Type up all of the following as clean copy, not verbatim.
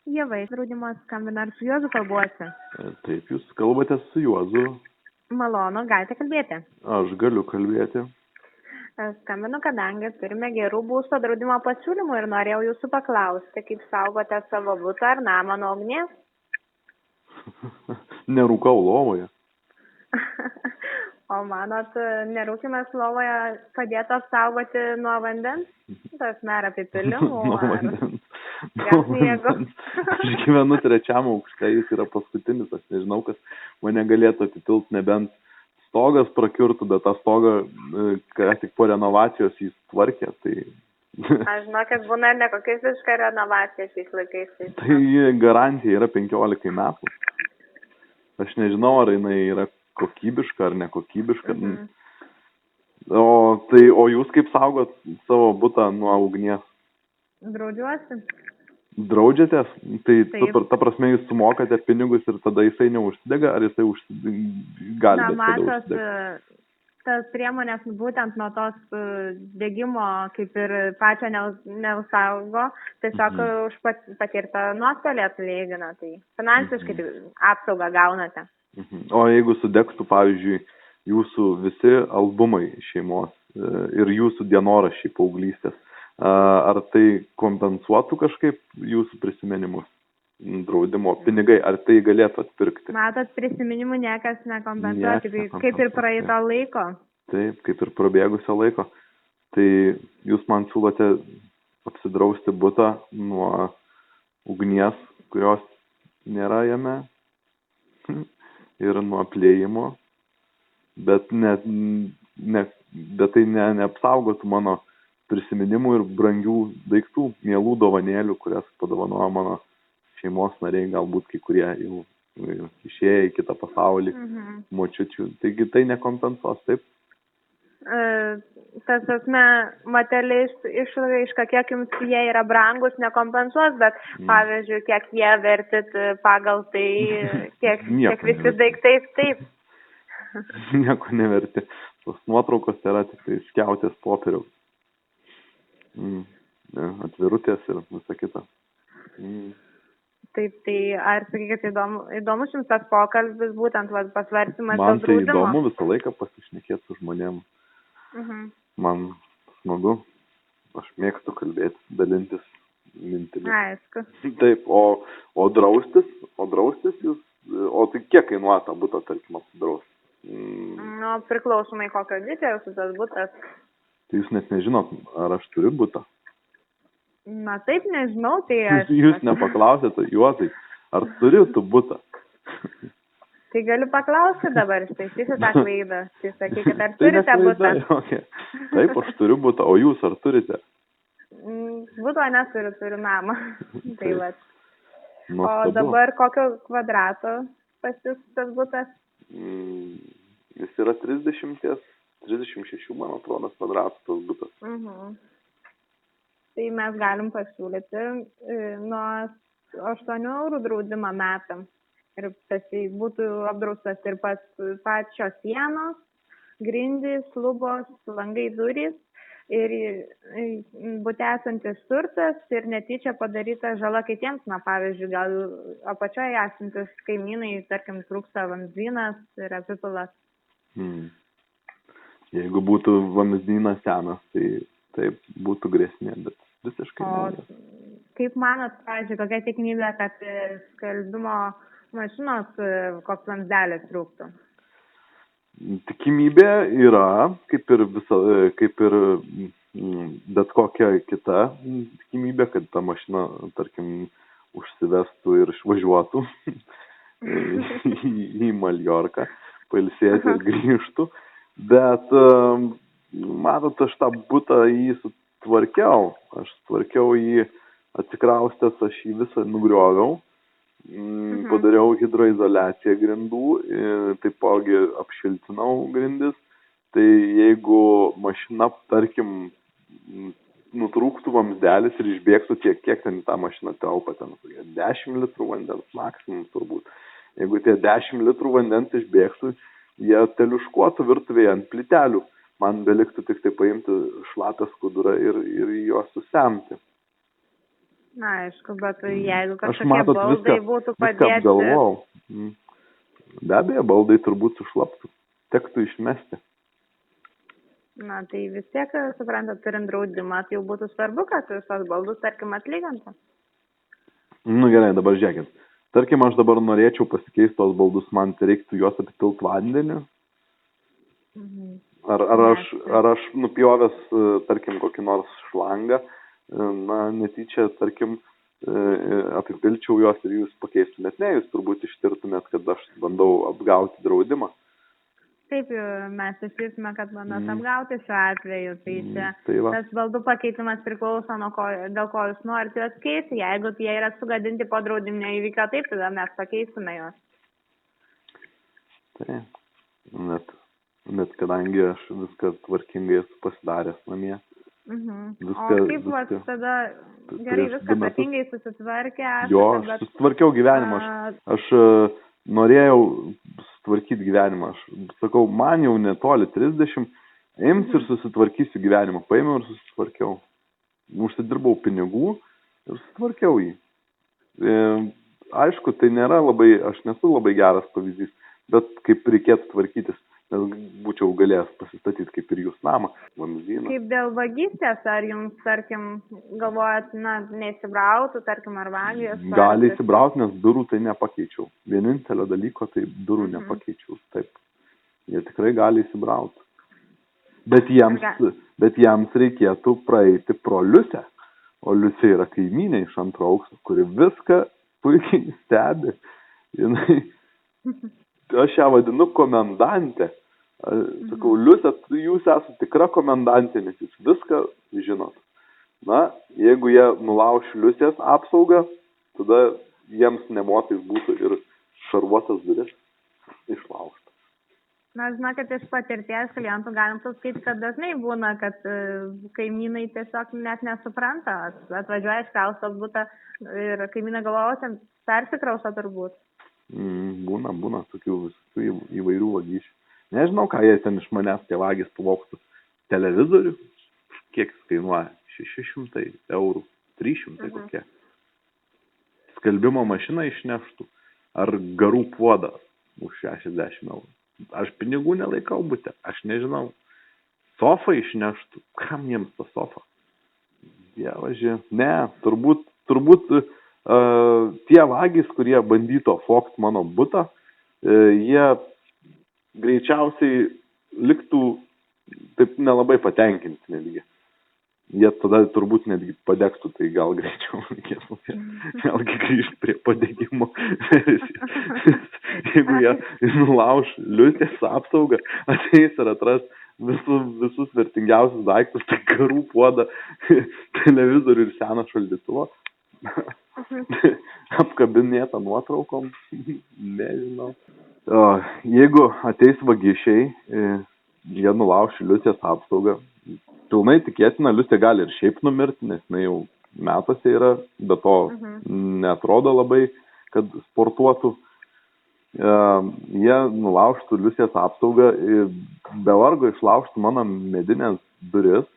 Ieva, draudimas skambina, ar su Juozu kalbuosi? Taip, jūs kalbate su Juozu. Malonu, galite kalbėti. Aš galiu kalbėti. Skambinu, kadangi turime gerų būsto draudimo pasiūlymų ir norėjau jūsų paklausti, kaip saugote savo butą ar namą nuo ugnies. Nerūkau lovoje. O manot, nerūkimas lovoje padėtų apsaugoti nuo vandens? Tas nėra apipilimų. Nuo vandens. Gal sniego. Aš gyvenu 3 aukšte, jis yra paskutinis, aš nežinau, kas mane galėtų atipilt, nebent stogas prakiurtų, bet tą stogą, ką tik po renovacijos jis tvarkė, tai... Aš žinau, kad būna nekokia visiška renovacija šiais laikais. Tai garantija yra 15 metų. Aš nežinau, ar jinai yra kokybiška ar nekokybiška. O jūs kaip saugot savo butą nuo ugnies? Draudžiuosi. Draudžiatės? Tai Taip. ta prasme jūs sumokate pinigus ir tada jisai neužsidega, ar jisai gali Na, bet kada matot, užsidegti? tas priemonės būtent nuo tos degimo kaip ir pačio neusaugo, tiesiog už patirtą nuostolį atlygina, tai finansiškai apsaugą gaunate. O jeigu sudegtų, pavyzdžiui, jūsų visi albumai šeimos ir jūsų dienoraščiai paauglystės, ar tai kompensuotų kažkaip jūsų prisiminimus? Draudimo pinigai, ar tai galėtų atpirkti? Matot, prisiminimų niekas nekompensuoja, kaip ir praeito laiko. Taip, kaip ir prabėgusio laiko. Tai jūs man siūlote apsidrausti butą nuo ugnies, kurios nėra jame, ir nuo apliejimo, bet tai neapsaugotų mano prisiminimų ir brangių daiktų, mielų dovanėlių, kurias padovanojo mano šeimos nariai, galbūt kai kurie jau išėję į kitą pasaulį, močiučių. Taigi tai nekompensuos, taip? Tas asme materialiai išraiška, kiek jums jie yra brangus, nekompensuos, bet pavyzdžiui, kiek jie vertit pagal tai, kiek visi daiktai, taip. Nieko neverti. Tos nuotraukos yra tik tai skiautės popieriaus. Atvirutės ir visa kita. Taip, tai ar sakykite, įdomus jums tas pokalbis, būtent pasvarstymas Man dėl draudimo? Tai įdomu visą laiką pasišnekėti su žmonėm. Man smagu, aš mėgstu kalbėti, dalintis mintimis. Aišku. Taip, o draustis jūs, o tai kiek kainuoja tą butą, tarkim, apsidrausti? Nu, priklausomai kokio dydžio jūsų tas butas. Tai jūs net nežinot, ar aš turiu butą? Na taip, nežinau, tai aš... Jūs nepaklausėte, Juozai, ar turi tu butą? Tai galiu paklausti dabar, ištaisysiu tą klaidą. Tai sakykit, ar turite butą? Okay. Taip, aš turiu butą, o jūs ar turite? Buto neturiu namą. Tai va. Nuostabu. O dabar kokio kvadrato pas jūs tas butas? Jis yra 36, man atrodo, kvadratų tas butas. Tai mes galim pasiūlyti nuo 8 eurų draudimą metam. Ir tas būtų apdraustas ir pačios sienos, grindys, lubos, langai, durys ir bute esantis turtas ir netyčia padaryta žala kitiems. Na, pavyzdžiui, gal apačioje esantis kaimynai, tarkim, trūksta vamzdynas ir apipilas. Jeigu būtų vamzdynas senas, tai taip būtų grėsmė, bet visiškai ne. Kaip manot, pavyzdžiui, kokia tikimybė, kad skalbimo mašinos koks vamzdelis trūktų? Tikimybė yra, kaip ir bet kokia kita tikimybė, kad ta mašina, tarkim, užsivestų ir išvažiuotų į Maljorką, pailsėti ir grįžtų. Bet, matot, aš tą butą jį sutvarkiau. Aš tvarkiau jį atsikraustęs, aš jį visą nugrioviau. Padariau hidroizoliaciją grindų, taipogi apšiltinau grindis. Tai jeigu mašina, tarkim, nutrūktų vamzdelis ir išbėgtų kiek ten tą mašiną telpa, ten 10 litrų vandens maksimum turbūt. Jeigu tie 10 litrų vandens išbėgtų, jie teliuškuotų virtuvėje ant plytelių. Man beliktų tik tai paimti šlapią skudurą ir juos susemti. Na, aišku, bet jeigu Aš kažkokie matot baldai būtų viską padėti. apgalvojau. Be abejo, baldai turbūt sušlaptų. Tektų išmesti. Na, tai vis tiek, suprantat, turint draudimą, tai jau būtų svarbu, kad tos baldus, tarkim, atlygintų. Nu gerai, dabar žiūrėkit. Tarkim, aš dabar norėčiau pasikeisti tos baldus, man tai reiktų juos apipilti vandeniu. Ar aš nupjovęs, tarkim, kokį nors šlangą, na, netyčia, tarkim, apipilčiau juos ir jūs pakeistumėt. Ne, jūs turbūt ištirtumėt, kad aš bandau apgauti draudimą. Taip, mes ištirtume, kad bandot apgauti šiuo atveju. Tai čia tas baldų pakeitimas priklauso nuo dėl ko jūs norite juos keisti. Jeigu jie yra sugadinti po draudiminio įvykio, taip, tada mes pakeistume juos. Taip, net kadangi aš viską tvarkingai esu pasidaręs namie. O kaip vas tada gerai viską tvarkingai susitvarkė? Susitvarkiau gyvenimą. Aš norėjau sutvarkyti gyvenimą. Aš sakau, man jau netoli 30, ims ir susitvarkysiu gyvenimą. Paėmiau ir susitvarkiau. Užsidirbau pinigų ir susitvarkiau jį. Aišku, tai nėra labai, aš nesu labai geras pavyzdys, bet kaip reikėtų tvarkytis. Nes būčiau galėjęs pasistatyti kaip ir jūs namą, vamzdyną. Kaip dėl vagystės, ar jums, tarkim, galvojat, neįsibrautų, tarkim, ar vagijos? Gali įsibrauti, nes durų tai nepakeičiau. Vienintelio dalyko tai durų nepakeičiau. Taip, jie tikrai gali įsibrauti. Bet jiems reikėtų praeiti pro Liusę. O Liusė yra kaimynė iš antro aukšto, kuri viską puikiai stebi. Aš ją vadinu komendantė. Sakau, Liusė, jūs esate tikra komendantė, nes jūs viską žinot. Na, jeigu jie nulauš Liusės apsaugą, tada jiems nemotais būtų ir šarvuotas duris išlaužtas. Na, žinokit, iš patirties klientų galim pasakyti, kad dažnai būna, kad kaimynai tiesiog net nesupranta. Atvažiuoja iškraustas butą ir kaimynai galvoja, ten persikrausto turbūt. Būna tokių įvairių vagysčių. Nežinau, ką jie ten iš manęs tie vagys pavogtų. Televizorių, kiek jis kainuoja? 600 eurų, 300 kokie. Skalbimo mašiną išneštų. Ar garų puodą už 60 eurų. Aš pinigų nelaikau bute, aš nežinau. Sofą išneštų. Kam jiems ta sofa? Dievaži. Ne, turbūt tie vagys, kurie bandyto fokt mano butą, jie greičiausiai liktų taip nelabai patenkinti netgi. Jie tada turbūt netgi padegtų, tai gal greičiau reikėtų vėlgi grįžti prie padegimo. Jeigu jie nulauš Liusės apsaugą, ateis ir atras visus vertingiausius daiktus, tai garų puodą, televizorių ir seną šaldytuvą, apkabinėtą nuotraukom, nežinau. Jeigu ateis vagišiai, jie nulauš Liusės apsaugą, pilnai tikėtina, Liusė gali ir šiaip numirti, nes jinai jau metuose yra, bet to neatrodo labai, kad sportuotų. Jie nulaužtų Liusės apsaugą ir be vargo išlaužtų mano medinės duris,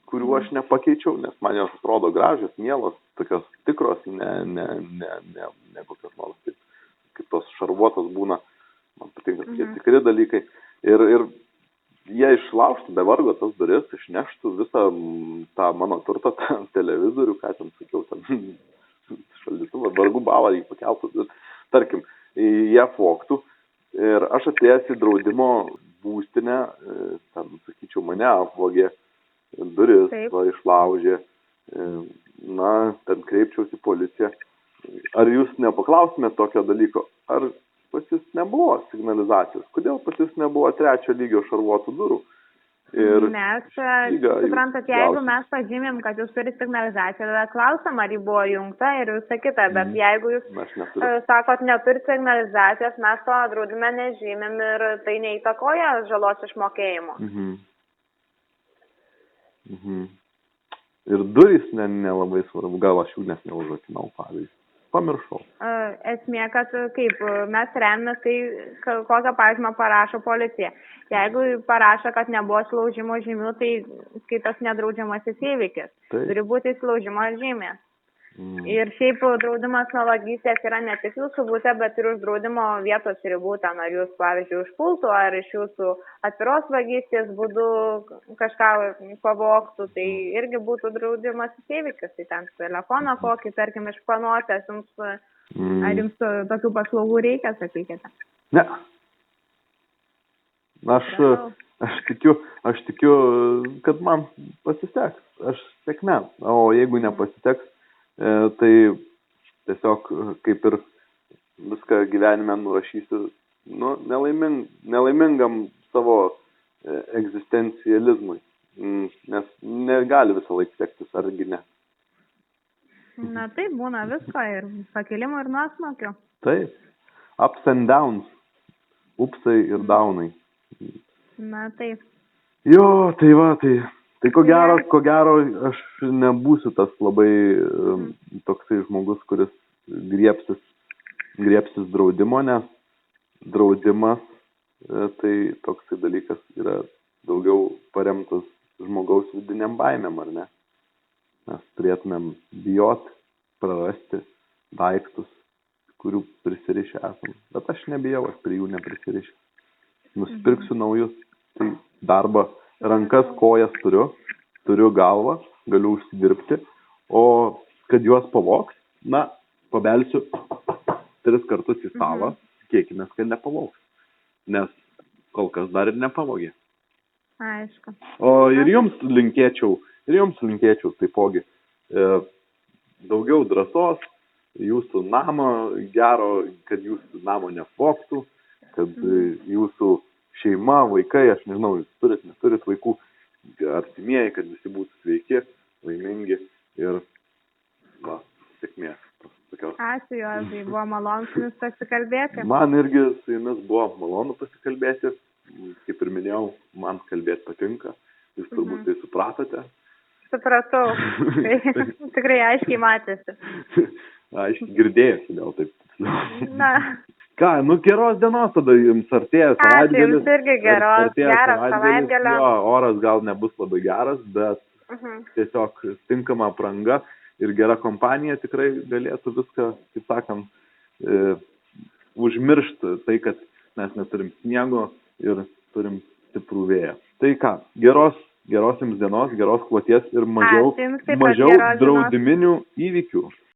kurių aš nepakeičiau, nes man jos atrodo gražios, mielos, tokios tikros, ne kokios nors taip, kaip tos šarvuotos būna, man patinka tokie tikri dalykai. Ir jie išlaužtų be vargo tas duris, išneštų visą tą mano turtą, tą televizorių, ką ten sakiau, ten šaldytuvą, vargų balą jį pakeltų, tarkim, jie foktų ir aš atėjęs į draudimo būstinę, ten, sakyčiau, mane apvogė, duris išlaužė, na, ten kreipčiausi policiją. Ar jūs nepaklaustumėte tokio dalyko, ar pas jūs nebuvo signalizacijos? Kodėl pas jūs nebuvo 3 lygio šarvuotų durų? Mes, suprantat, jeigu mes pažymėm, kad jūs turite signalizaciją, tada klausom, ar ji buvo jungta ir visą kitą, bet jeigu jūs sakot, neturite signalizacijos, mes to draudime nežymėm ir tai neįtakoja žalos išmokėjimo. Ir durys nelabai svarbu, gal aš jų nes neužrakinau, pavyzdžiui. Pamiršau. Esmė, kad kaip mes remiamės, tai kokią pažymą parašo policija. Jeigu parašo, kad nebuvo įsilaužimo žymių, tai skaitos nedraudžiamasis įvykis. Turi būti įsilaužimo žymė. Ir šiaip draudimas nuo vagystės yra ne tik jūsų būte, bet ir už draudimo vietos ribų, ten ar jūs, pavyzdžiui, užpultų, ar iš jūsų atviros vagystės būdu kažką pavogtų, tai irgi būtų draudimas įvykis, tai ten telefoną kokį, tarkim, išpanuotės, ar jums tokių paslaugų reikia, sakykite? Ne. Aš tikiu, kad man pasiseks, aš sėkmė, o jeigu nepasiseks, tai tiesiog kaip ir viską gyvenime nurašysiu, nelaimingam savo egzistencializmui, nes negali visą laiką sektis, argi ne. Na taip, būna visko ir pakilimų ir nuosmukio. Taip, ups and downs, upsai ir downai. Na taip. Jo, tai va, tai ko gero aš nebūsiu tas labai toksai žmogus, kuris griebsis draudimo, nes draudimas tai toksai dalykas yra daugiau paremtas žmogaus vidiniam baimėm, ar ne? Mes turėtumėm bijoti, prarasti daiktus, kurių prisirišę esam. Bet aš nebijau, aš prie jų neprisirišęs. Nusipirksiu naujus, tai darbą, rankas, kojas turiu galvą, galiu užsidirbti, o kad juos pavogs, pabelsiu 3 kartus į stalą, tikėkimės, kad nepavogs, nes kol kas dar ir nepavogė. Aišku. O ir jums linkėčiau taipogi daugiau drąsos, jūsų namo gero, kad jūsų namo nepvogtų, kad jūsų šeima, vaikai, aš nežinau, jūs neturit vaikų, artimieji, kad visi būtų sveiki, laimingi ir sėkmės. Ačiū, Juozai, buvo malonu su jumis pasikalbėti. Man irgi su jumis buvo malonu pasikalbėti, kaip ir minėjau, man kalbėti patinka, jūs turbūt tai supratote. Supratau, tai tikrai aiškiai matėsi. Aiškiai girdėjusi, gal taip. Na. Ką, geros dienos tada jums artėja savaitgalis. Ačiū, jums irgi geros savaitgalio. Jo, oras gal nebus labai geras, bet tiesiog tinkama apranga ir gera kompanija tikrai galėtų viską, kaip sakant, užmiršti tai, kad mes neturim sniego ir turim stiprų vėją. Tai ką, geros jums dienos, geros kloties ir mažiau draudiminių įvykių.